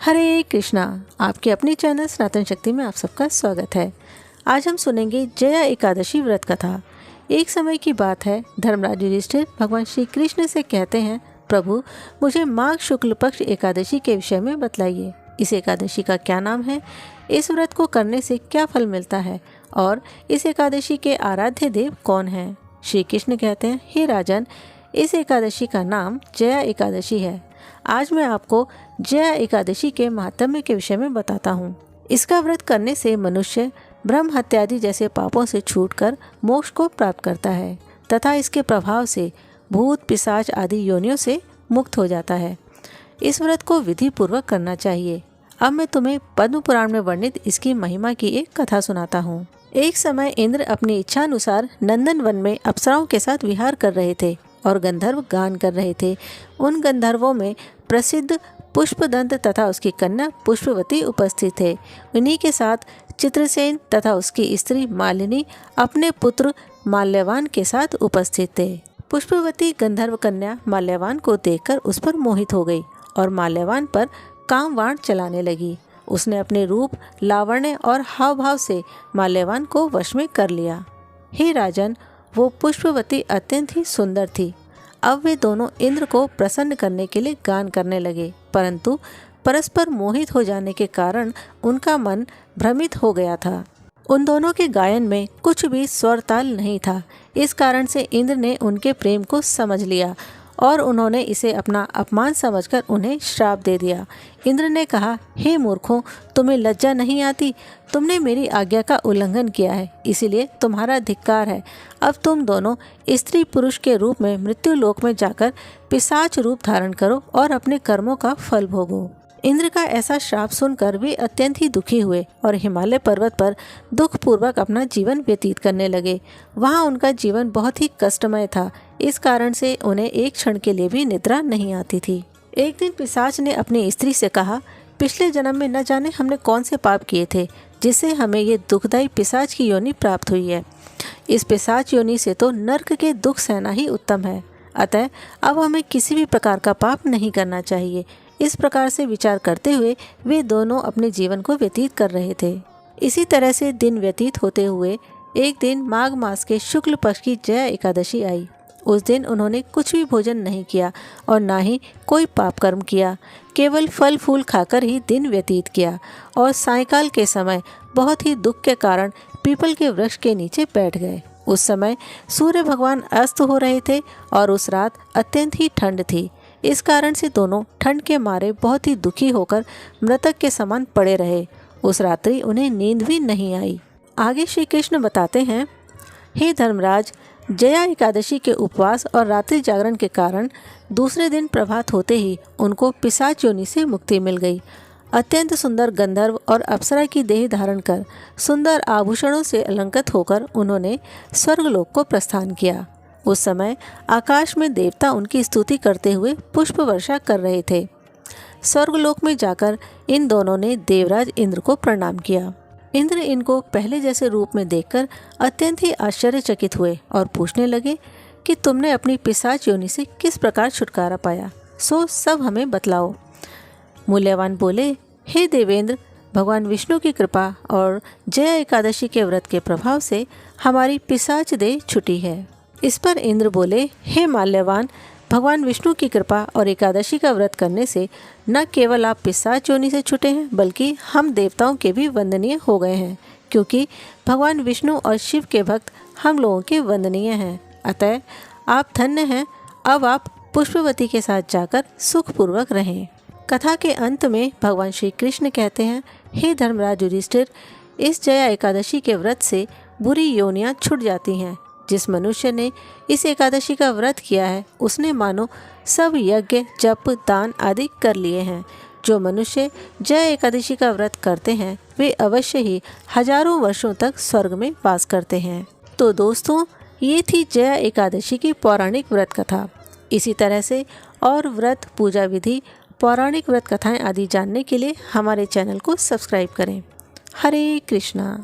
हरे कृष्णा। आपके अपने चैनल सनातन शक्ति में आप सबका स्वागत है। आज हम सुनेंगे जया एकादशी व्रत कथा। एक समय की बात है, धर्मराज युधिष्ठिर भगवान श्री कृष्ण से कहते हैं, प्रभु मुझे माघ शुक्ल पक्ष एकादशी के विषय में बतलाइए। इस एकादशी का क्या नाम है, इस व्रत को करने से क्या फल मिलता है और इस एकादशी के आराध्य देव कौन हैं। श्री कृष्ण कहते हैं, हे राजन, इस एकादशी का नाम जया एकादशी है। आज मैं आपको जया एकादशी के महात्म्य के विषय में बताता हूँ। इसका व्रत करने से मनुष्य ब्रह्म हत्यादि जैसे पापों से छूटकर मोक्ष को प्राप्त करता है तथा इसके प्रभाव से भूत पिशाच आदि योनियों से मुक्त हो जाता है। इस व्रत को विधि पूर्वक करना चाहिए। अब मैं तुम्हें पद्म पुराण में वर्णित इसकी महिमा की एक कथा सुनाता हूँ। एक समय इंद्र अपनी इच्छानुसार नंदन वन में अप्सराओं के साथ विहार कर रहे थे और गंधर्व गान कर रहे थे। उन गंधर्वों में प्रसिद्ध पुष्पदंत तथा उसकी कन्या पुष्पवती उपस्थित थे। उन्हीं के साथ चित्रसेन तथा उसकी स्त्री मालिनी अपने पुत्र माल्यवान के साथ उपस्थित थे। पुष्पवती गंधर्व कन्या माल्यवान को देखकर उस पर मोहित हो गई और माल्यवान पर कामवाण चलाने लगी। उसने अपने रूप, लावण्य और हाव भाव से माल्यवान को वश में कर लिया। हे राजन, वो पुष्पवती अत्यंत ही सुंदर थी। अब वे दोनों इंद्र को प्रसन्न करने के लिए गान करने लगे, परंतु परस्पर मोहित हो जाने के कारण उनका मन भ्रमित हो गया था। उन दोनों के गायन में कुछ भी स्वर ताल नहीं था। इस कारण से इंद्र ने उनके प्रेम को समझ लिया और उन्होंने इसे अपना अपमान समझकर उन्हें श्राप दे दिया। इंद्र ने कहा, हे मूर्खों, तुम्हें लज्जा नहीं आती? तुमने मेरी आज्ञा का उल्लंघन किया है, इसीलिए तुम्हारा धिक्कार है। अब तुम दोनों स्त्री पुरुष के रूप में मृत्यु लोक में जाकर पिशाच रूप धारण करो और अपने कर्मों का फल भोगो। इंद्र का ऐसा श्राप सुनकर वे अत्यंत ही दुखी हुए और हिमालय पर्वत पर दुख पूर्वक अपना जीवन व्यतीत करने लगे। वहाँ उनका जीवन बहुत ही कष्टमय था। इस कारण से उन्हें एक क्षण के लिए भी निद्रा नहीं आती थी। एक दिन पिशाच ने अपनी स्त्री से कहा, पिछले जन्म में न जाने हमने कौन से पाप किए थे जिससे हमें ये दुखदायी पिशाच की योनि प्राप्त हुई है। इस पिशाच योनि से तो नर्क के दुख सहना ही उत्तम है। अतः अब हमें किसी भी प्रकार का पाप नहीं करना चाहिए। इस प्रकार से विचार करते हुए वे दोनों अपने जीवन को व्यतीत कर रहे थे। इसी तरह से दिन व्यतीत होते हुए एक दिन माघ मास के शुक्ल पक्ष की जया एकादशी आई। उस दिन उन्होंने कुछ भी भोजन नहीं किया और ना ही कोई पाप कर्म किया, केवल फल फूल खाकर ही दिन व्यतीत किया और सायंकाल के समय बहुत ही दुख के कारण पीपल के वृक्ष के नीचे बैठ गए। उस समय सूर्य भगवान अस्त हो रहे थे और उस रात अत्यंत ही ठंड थी। इस कारण से दोनों ठंड के मारे बहुत ही दुखी होकर मृतक के समान पड़े रहे। उस रात्रि उन्हें नींद भी नहीं आई। आगे श्री कृष्ण बताते हैं, हे धर्मराज, जया एकादशी के उपवास और रात्रि जागरण के कारण दूसरे दिन प्रभात होते ही उनको पिशाच योनि से मुक्ति मिल गई। अत्यंत सुंदर गंधर्व और अप्सरा की देह धारण कर सुंदर आभूषणों से अलंकृत होकर उन्होंने स्वर्गलोक को प्रस्थान किया। उस समय आकाश में देवता उनकी स्तुति करते हुए पुष्प वर्षा कर रहे थे। स्वर्गलोक में जाकर इन दोनों ने देवराज इंद्र को प्रणाम किया। इंद्र इनको पहले जैसे रूप में देखकर अत्यंत ही आश्चर्यचकित हुए और पूछने लगे कि तुमने अपनी पिशाच योनि से किस प्रकार छुटकारा पाया, सो सब हमें बतलाओ। मूल्यवान बोले, हे देवेंद्र, भगवान विष्णु की कृपा और जया एकादशी के व्रत के प्रभाव से हमारी पिशाच देह छुटी है। इस पर इंद्र बोले, हे माल्यवान, भगवान विष्णु की कृपा और एकादशी का व्रत करने से न केवल आप पिशाच योनि से छूटे हैं, बल्कि हम देवताओं के भी वंदनीय हो गए हैं, क्योंकि भगवान विष्णु और शिव के भक्त हम लोगों के वंदनीय हैं। अतः आप धन्य हैं। अब आप पुष्पवती के साथ जाकर सुखपूर्वक रहें। कथा के अंत में भगवान श्री कृष्ण कहते हैं, हे धर्मराज युधिष्ठिर, इस जया एकादशी के व्रत से बुरी योनियाँ छूट जाती हैं। जिस मनुष्य ने इस एकादशी का व्रत किया है उसने मानो सब यज्ञ, जप, दान आदि कर लिए हैं। जो मनुष्य जया एकादशी का व्रत करते हैं वे अवश्य ही हजारों वर्षों तक स्वर्ग में वास करते हैं। तो दोस्तों, ये थी जया एकादशी की पौराणिक व्रत कथा। इसी तरह से और व्रत, पूजा विधि, पौराणिक व्रत कथाएं आदि जानने के लिए हमारे चैनल को सब्सक्राइब करें। हरे कृष्णा।